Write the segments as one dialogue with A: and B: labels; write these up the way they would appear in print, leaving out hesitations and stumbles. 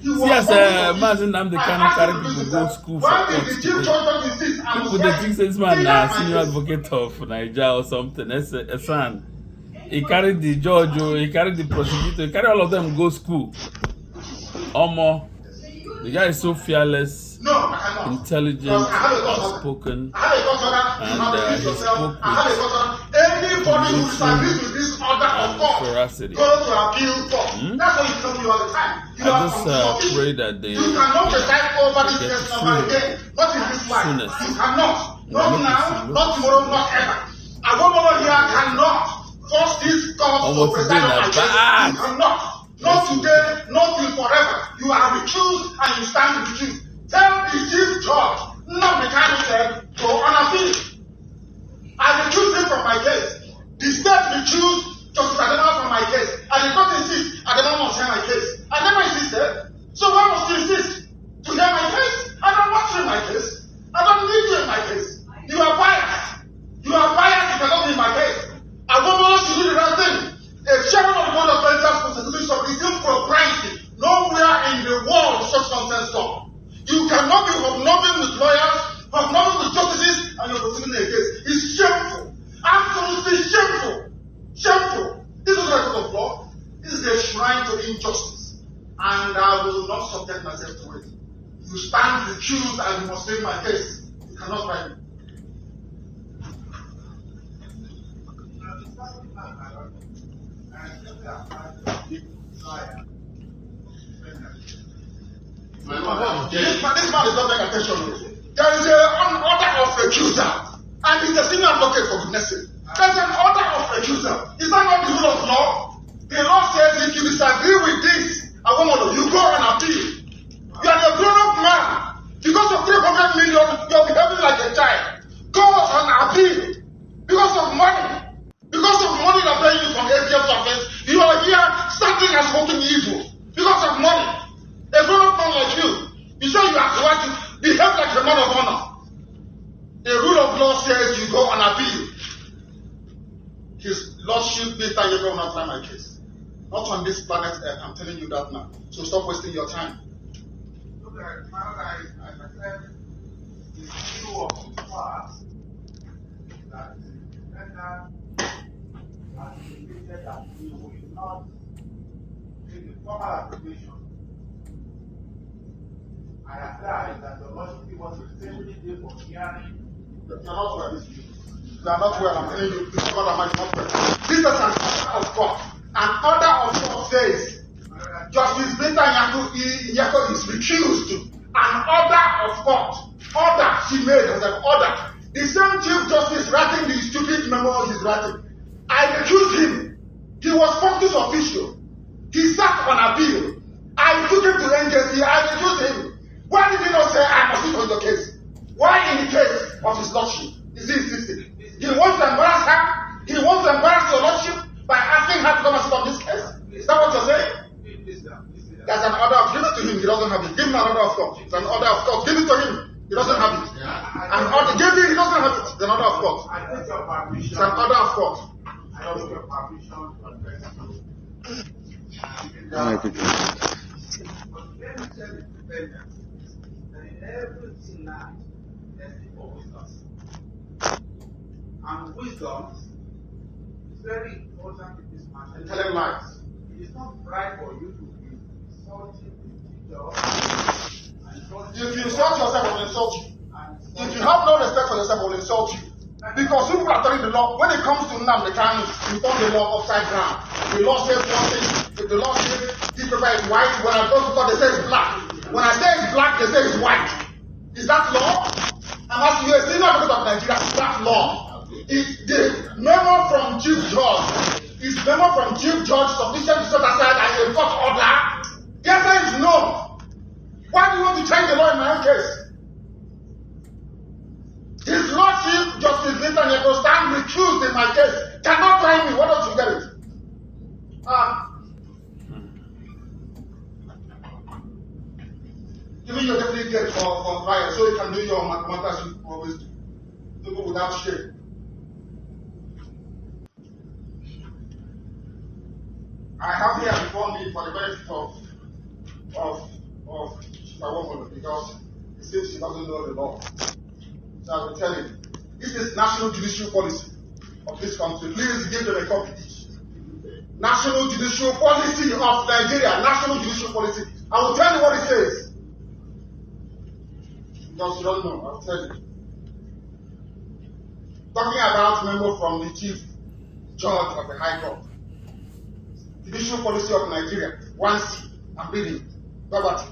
A: Yes, Mažị Nnamɗī Kaɲư carry people go school for court. People they think this man senior advocate of Naija or something. That's a son. He carried the judge, he carried the prosecutor, he carried all of them go school. Omo, the guy is so fearless, intelligent, outspoken, and he spoke with conviction and veracity. I just pray that they get to soonest.
B: Not now, not tomorrow, not ever. A woman here cannot force this God to preside on my case. You cannot. Not today, not till forever. You are recused and you stand recused. Tell the chief judge, Nnamɗī Kaɲư said, go on appeal. I recused him from my case. The state recused Justice Adema from my case. I did not insist Adema must hear my case. I never insisted. So why must you insist to hear my case? I don't want you in my case. I don't need you in my case. You are biased. You are biased. You cannot be in my case. I don't want to do the right thing. A chairman of the board of directors constitution is impropriety. Nowhere in the world such nonsense law. You cannot be hobnobbing with lawyers, hobnobbing with justices, and you're proceeding a case. It's shameful. Absolutely shameful. Shameful. This is not a court of law. This is a shrine to injustice. And I will not subject myself to it. You stand recused and you must take my case. You cannot write me. This man is not paying attention. There is an order of recusal, and he's a senior advocate for goodness sake. There's an order of recusal. Is that not the rule of law? The law says if you disagree with this, you go and appeal. You are a grown-up man. Because of 300 million, you're behaving like a child. Go and appeal. Because of money. Because of money they're paying you from ATM office, you are here standing and smoking evil. Because of money. A grown-up man like you say you are right to behave like a man of honor. The rule of law says you go and appeal. His Lordship Mr. Kaɲư will not try my case. Not on this planet Earth, I'm telling you that now. So stop wasting your time.
C: Look at my life, I said, the issue of the past that the defendant has indicated that he will not take the formal application. I advise that the Lordship was extremely day for hearing.
B: You are not well. You are not well. I'm telling you, this is God Almighty not well. This is an order of God. An order of God says, Justice Mr. Kaɲư is recused. An order of God. Order she made as an order. The same Chief Justice writing the stupid memo he's writing. I recused him. He was focused official. He sat on appeal. I took him to NJC. I recused him. Why did he not say I must sit on the case? Why in the case of his lordship is he insisting? He wants to embarrass her. He wants to embarrass your lordship by asking her to come and sit on this case. Is that what you're saying? There's an order of give it to him. He doesn't have it. Give him an order of court. It's an order of court. Give it to him. He doesn't have it. An order. Give it. He doesn't have it. It's an order of court. It's an order of court.
C: I take your permission.
B: Let me
C: tell the defendant that in everything now, there's the wisdom. And wisdom is very important in this matter.
B: Telling lies.
C: It is not right for you to be insulting the teacher.
B: If you insult yourself, I will insult you. If you have no respect for yourself, I will insult you. Because people are telling the law, when it comes to Nnamɗī Kaɲư, you turn the law upside down. The law says one thing. If the law says this paper is white, when I go to court, they say it's black. When I say it's black, they say it's white. Is that law? I'm asking you, a senior advocate of Nigeria, is that law? Is the memo from Chief Judge, is memo from Chief Judge sufficient to set aside as a court order? The answer is no. Why do you want to change the law in my own case? His Lordship, Justice Mr. Kaɲư, stand recused in my case. Cannot try me. Why don't you get it? Give me your deputy gate for trial so you can do your mathematics you always do. People without shame. I I have here before me for the benefit of Chicago because it seems she doesn't know the law. So I will tell you, this is national judicial policy of this country. Please give them a copy each. National judicial policy of Nigeria. National judicial policy. I will tell you what it says. Because you don't know, I will tell you. Talking about memo from the Chief Judge of the High Court. Judicial policy of Nigeria. 1C. I'm reading. Poverty.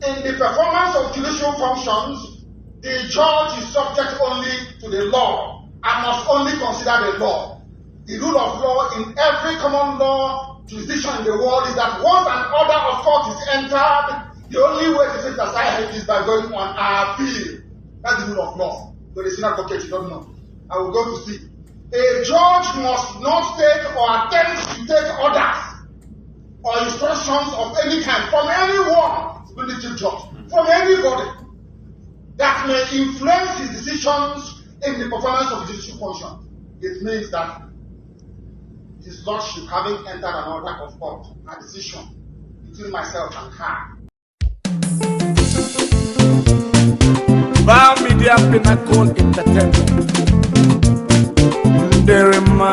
B: In the performance of judicial functions, the judge is subject only to the law and must only consider the law. The rule of law in every common law jurisdiction in the world is that once an order of court is entered, the only way to set aside it is by going on appeal. That's the rule of law. But it's not advocate, you don't know. I will go to see. A judge must not take or attempt to take orders or instructions of any kind from anyone, including the chief judge, from anybody that may influence his decisions in the performance of judicial function. It means that his lordship, having entered an order of court, a decision between myself and her.
D: Bar Media Pinnacle Entertainment. Derima.